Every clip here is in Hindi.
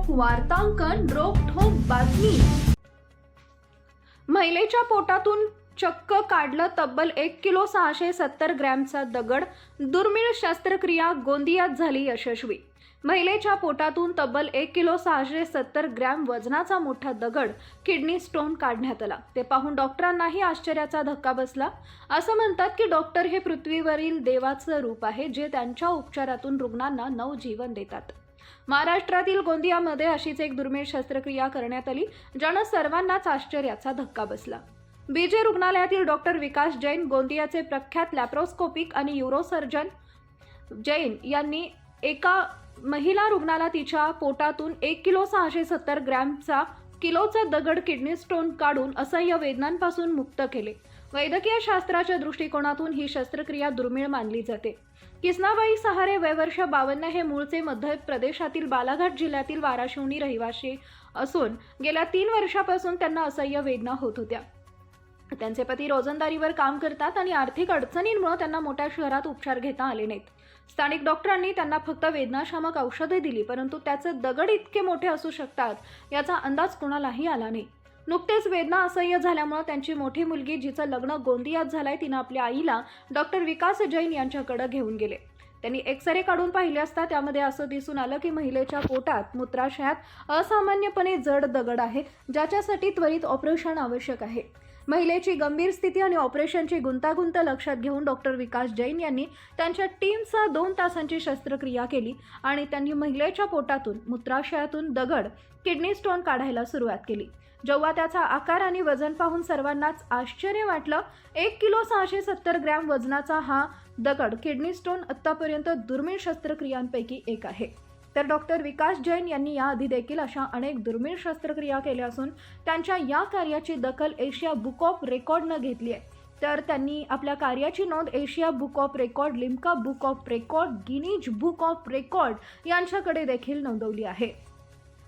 वार्तांकन रोखठोक बातमी। महिलेच्या पोटातून चक्क काढलं तब्बल 1 किलो 670 ग्रॅमचा दगड। दुर्मिळ शस्त्रक्रिया गोंदियात झाली यशस्वी। महिलेच्या पोटातून तब्बल 1 किलो 670 ग्रॅम वजनाचा मोठा दगड किडनी स्टोन काढण्यात आला। ते पाहून डॉक्टरांनाही आश्चर्याचा धक्का बसला। असं म्हणतात की डॉक्टर हे पृथ्वीवरील देवाचं रूप आहे, जे त्यांच्या उपचारातून रुग्णांना नवजीवन देतात। महाराष्ट्रातील गोंदियामध्ये अशीच एक दुर्मिळ शस्त्रक्रिया करण्यात आली, ज्यानं सर्वांनाच आश्चर्याचा धक्का बसला। बीजे रुग्णालयातील डॉक्टर विकास जैन, गोंदियाचे प्रख्यात लॅप्रोस्कोपिक आणि यूरोसर्जन जैन यांनी एका महिला रुग्णाला तिच्या पोटातून 1 किलो 670 ग्रॅमचा किलोचा दगड किडनी स्टोन काढून असह्य वेदनांपासून मुक्त केले। वैद्यकीय शास्त्राच्या दृष्टिकोनातून ही शस्त्रक्रिया दुर्मिळ मानली जाते। किसनाबाई सहारे वय वर्ष 52 हे मूळचे मध्य प्रदेशातील बालाघाट जिल्ह्यातील वाराशिवनी रहिवासी असून गेल्या 3 वर्षापासून त्यांना असह्य वेदना होत होत्या। त्यांचे पती रोजंदारीवर काम करतात आणि आर्थिक अडचणींमुळे त्यांना मोठ्या शहरात उपचार घेता आले नाहीत। स्थानिक डॉक्टरांनी त्यांना फक्त वेदनाशामक औषधे दिली, परंतु त्याचे दगड इतके मोठे असू शकतात याचा अंदाज कोणालाही आला नाही। नुकतेच वेदना असह्य झाल्यामुळे त्यांची मोठी मुलगी, जिचं लग्न गोंदियात झालंय, तिनं आपल्या आईला डॉक्टर विकास जैन यांच्याकडे घेऊन गेले। त्यांनी एक्सरे काढून पाहिले असता त्यामध्ये असं दिसून आलं की महिलेच्या पोटात मूत्राशयात असामान्यपणे जड दगड आहे, ज्याच्यासाठी त्वरित ऑपरेशन आवश्यक आहे। महिलेची गंभीर स्थिती आणि ऑपरेशनची गुंतागुंत लक्षात घेऊन डॉक्टर विकास जैन यांनी त्यांच्या टीमसह 2 तासांची शस्त्रक्रिया केली आणि त्यांनी महिलेच्या पोटातून मूत्राशयातून दगड किडनी स्टोन काढायला सुरुवात केली। जेव्हा त्याचा आकार आणि वजन पाहून सर्वांनाच आश्चर्य वाटलं। 1 किलो 670 ग्रॅम वजनाचा हा दगड किडनी स्टोन आतापर्यंत दुर्मिळ शस्त्रक्रियांपैकी एक आहे। तर डॉक्टर विकास जैन यांनी याआधी देखील अशा अनेक दुर्मिळ शस्त्रक्रिया केल्या असून त्यांच्या या कार्याची दखल एशिया बुक ऑफ रेकॉर्डनं घेतली आहे। तर त्यांनी आपल्या कार्याची नोंद Asia book of record, Limca book of record, Guinness book of record यांच्याकडे देखील नोंदवली आहे।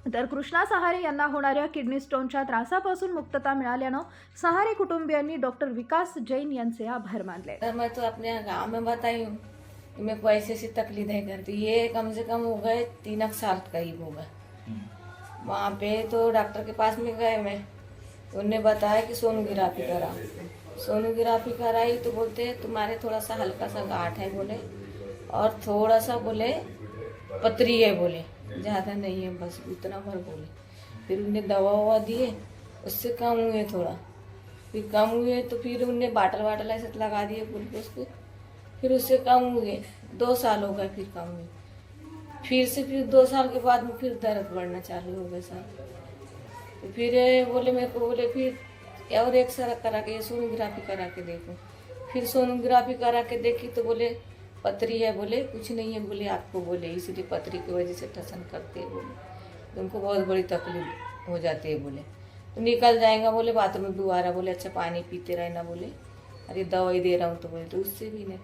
तर कृष्णा सहारे यांना होणाऱ्या किडनी स्टोनच्या त्रासापासून मुक्तता मिळाल्यानं सहारे कुटुंबियांनी डॉक्टर विकास जैन यांचे आभार मानले। सर, मैं तो अपने गांव में बताई हूँ कि मेरे को ऐसी तकलीफ है करती, ये कम से कम हो गए 3 साल करीब हो गए। वहाँ पे तो डॉक्टर के पास में गए, मैं उनने बताया कि सोनोग्राफी कराओ। सोनोग्राफी कराई तो बोलते तुम्हारे थोड़ा सा हल्का सा गांठ है बोले, और थोड़ा सा बोले पतरी है बोले, ज़्यादा नहीं है, बस उतना भर बोले। फिर उनने दवा ववा दिए, उससे कम हुए थोड़ा, फिर कम हुए तो फिर उनने बाटल ऐसे लगा दिए ग्लूकोज के, फिर उससे कम हुए। 2 साल हो गए फिर कम हुए, फिर 2 साल के बाद में फिर दर्द बढ़ना चालू हो गया सर। तो फिर बोले मेरे को, बोले फिर और एक्सरे करा के सोनोग्राफी करा के देखो। फिर सोनोग्राफी करा के देखी तो बोले पथरी है, बोले कुछ नहीं है बोले आपको, बोले इसलिए पथरी की वजह से टसन करते हैं बोले, तुमको बहुत बड़ी तकलीफ हो जाती है बोले, तो निकल जाएगा बोले बाथरूम में दोबारा, बोले अच्छा पानी पीते रहना बोले, अरे दवाई दे रहा हूँ तो बोले, तो उससे भी नहीं।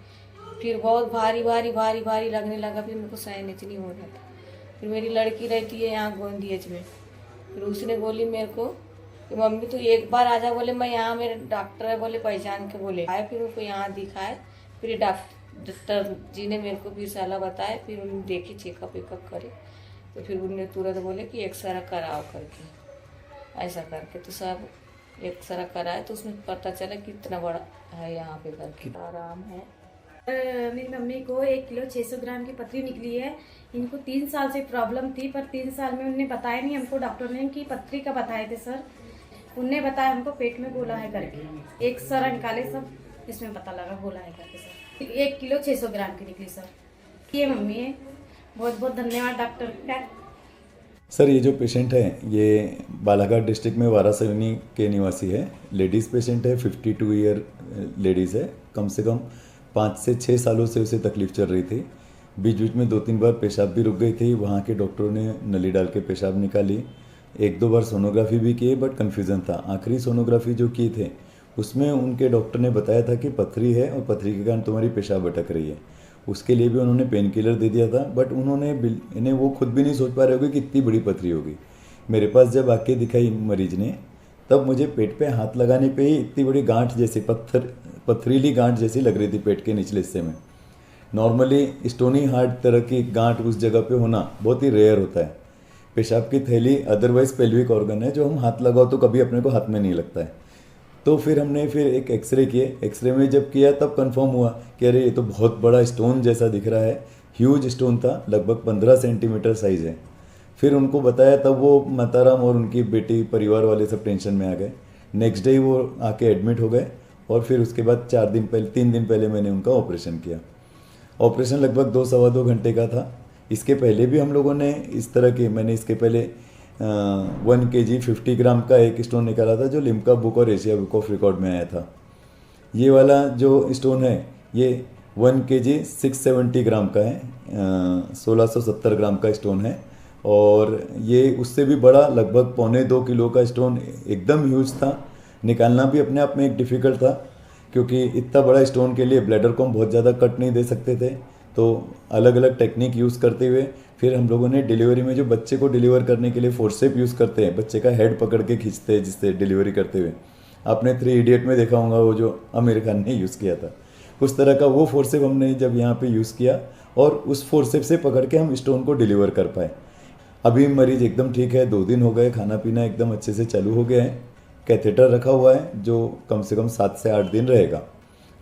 फिर बहुत भारी भारी भारी भारी लगने लगा, फिर मेरे को सहनेच नहीं हो रहा था। फिर मेरी लड़की रहती है यहाँ गोंदिया में, फिर उसने बोली मेरे को कि मम्मी तो एक बार आ जा, बोले मैं यहाँ मेरे डॉक्टर है बोले पहचान के, बोले आए। फिर उनको यहाँ दिखाए, फिर डॉक्टर जी ने मेरे को फिर सलाह बताया, फिर उन्होंने देखी चेकअप वेकअप करे, तो फिर उन्होंने तुरंत बोले कि एक्सरा कराओ करके, ऐसा करके तो सब एक्सरा कराए तो उसमें पता चला कितना बड़ा है यहाँ पे करके आराम है। मेरी मम्मी को 1 किलो 600 ग्राम की पथरी निकली है। इनको 3 साल से प्रॉब्लम थी, पर 3 साल में उन्होंने बताया नहीं हमको, डॉक्टर ने कि पथरी का बताए थे सर। उनने बताया हमको पेट में गोला है करके, एक सर निकाले सब, इसमें पता लगा गोला है करके सर। 1 किलो 600 ग्राम की निकली सर। ये मम्मी है, बहुत बहुत धन्यवाद डॉक्टर का। सर, ये जो पेशेंट है ये बालाघाट डिस्ट्रिक्ट में वारासिवनी के निवासी है। लेडीज़ पेशेंट है, 52 ईयर लेडीज़ है। कम से कम 5 से 6 सालों से उसे तकलीफ़ चल रही थी। बीच बीच में 2-3 बार पेशाब भी रुक गई थी। वहाँ के डॉक्टरों ने नली डाल के पेशाब निकाली, 1-2 बार सोनोग्राफी भी की, बट कन्फ्यूज़न था। आखिरी सोनोग्राफी जो की थे उसमें उनके डॉक्टर ने बताया था कि पथरी है और पथरी के कारण तुम्हारी पेशाब अटक रही है। उसके लिए भी उन्होंने पेन किलर दे दिया था, बट इन्हें वो खुद भी नहीं सोच पा रहे होगे कि इतनी बड़ी पथरी होगी। मेरे पास जब आके दिखाई मरीज ने, तब मुझे पेट पे हाथ लगाने पे ही इतनी बड़ी गांठ जैसी पथरीली गांठ जैसी लग रही थी पेट के निचले हिस्से में। नॉर्मली स्टोनी हार्ट तरह की गांठ उस जगह पे होना बहुत ही रेयर होता है। पेशाब की थैली अदरवाइज पेल्विक ऑर्गन है, जो हम हाथ लगाओ तो कभी अपने को हाथ में नहीं लगता है। तो फिर हमने फिर एक एक्सरे किए। एक्सरे में जब किया तब कंफर्म हुआ कि अरे ये तो बहुत बड़ा स्टोन जैसा दिख रहा है। ह्यूज स्टोन था, लगभग 15 सेंटीमीटर साइज़ है। फिर उनको बताया तब वो माताराम और उनकी बेटी परिवार वाले सब टेंशन में आ गए। नेक्स्ट डे वो आके एडमिट हो गए और फिर उसके बाद 3 दिन पहले मैंने उनका ऑपरेशन किया। ऑपरेशन लगभग 2-2.25 घंटे का था। इसके पहले भी हम लोगों ने इस तरह के, मैंने इसके पहले 1 kg 50 ग्राम का एक स्टोन निकाला था जो लिम्का बुक और एशिया बुक ऑफ रिकॉर्ड में आया था। ये वाला जो स्टोन है ये 1 kg 670 ग्राम का है, 1670 ग्राम का स्टोन है। और ये उससे भी बड़ा, लगभग 1.25 किलो का स्टोन, एकदम ह्यूज था। निकालना भी अपने आप में एक डिफ़िकल्ट था, क्योंकि इतना बड़ा स्टोन के लिए ब्लैडर को हम बहुत ज़्यादा कट नहीं दे सकते थे। तो अलग अलग टेक्निक यूज़ करते हुए फिर हम लोगों ने डिलीवरी में, जो बच्चे को डिलीवर करने के लिए फोर्सेप यूज़ करते हैं, बच्चे का हेड पकड़ के खींचते हैं जिससे डिलीवरी करते हुए, आपने 3 इडियट में देखा होगा वो जो आमिर खान ने यूज़ किया था, उस तरह का वो फोर्सेप हमने जब यहाँ पे यूज़ किया और उस फोर्सेप से पकड़ के हम स्टोन को डिलीवर कर पाए। अभी मरीज एकदम ठीक है, 2 दिन हो गए, खाना पीना एकदम अच्छे से चालू हो गया है। कैथेटर रखा हुआ है जो कम से कम 7 से 8 दिन रहेगा।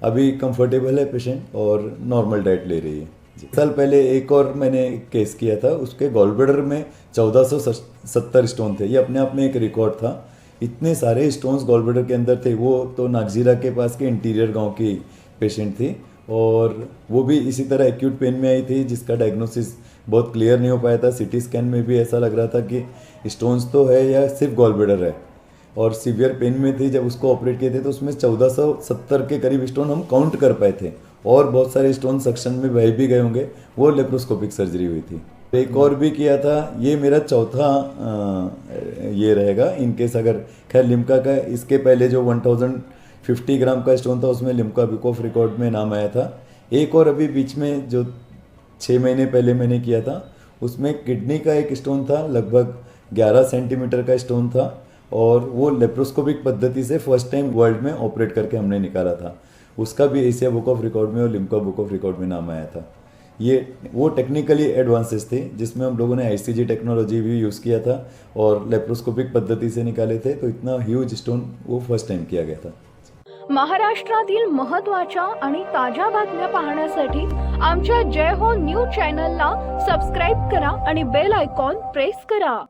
अभी कंफर्टेबल है पेशेंट और नॉर्मल डाइट ले रही है। साल पहले एक और मैंने केस किया था, उसके गॉलब्लैडर में 1470 स्टोन थे। ये अपने आप में एक रिकॉर्ड था। इतने सारे स्टोन्स गॉलब्लैडर के अंदर थे। वो तो नागजीरा के पास के इंटीरियर गांव की पेशेंट थी और वो भी इसी तरह एक्यूट पेन में आई थी, जिसका डायग्नोसिस बहुत क्लियर नहीं हो पाया था। सिटी स्कैन में भी ऐसा लग रहा था कि स्टोन्स तो है या सिर्फ गॉलब्लैडर है, और सीवियर पेन में थी। जब उसको ऑपरेट किए थे तो उसमें 1470 के करीब स्टोन हम काउंट कर पाए थे, और बहुत सारे स्टोन सक्शन में बह भी गए होंगे। वो लेप्रोस्कोपिक सर्जरी हुई थी। एक और भी किया था, ये मेरा चौथा ये रहेगा इनकेस अगर, खैर लिम्का का इसके पहले जो 1050 ग्राम का स्टोन था उसमें लिम्का बुक ऑफ रिकॉर्ड में नाम आया था। एक और अभी बीच में जो 6 महीने पहले मैंने किया था, उसमें किडनी का एक स्टोन था, लगभग 11 सेंटीमीटर का स्टोन था, और वो लेप्रोस्कोपिक पद्धति से फर्स्ट टाइम वर्ल्ड में ऑपरेट करके हमने निकाला था। उसका भी एशिया बुक ऑफ रिकॉर्ड में और लिम्का बुक ऑफ रिकॉर्ड में नाम आया था। ये वो टेक्निकली एडवांसेस थे जिसमें हम लोगों ने आईसीजी टेक्नोलॉजी भी यूज़ किया था और लेप्रोस्कोपिक पद्धति से निकाले थे। तो इतना ह्यूज स्टोन वो फर्स्ट टाइम किया गया था। महाराष्ट्रातील महत्त्वाच्या आणि ताज्या बातम्या पाहण्यासाठी आमच्या जय हो न्यूज चॅनलला सबस्क्राईब करा आणि बेल आयकॉन प्रेस करा।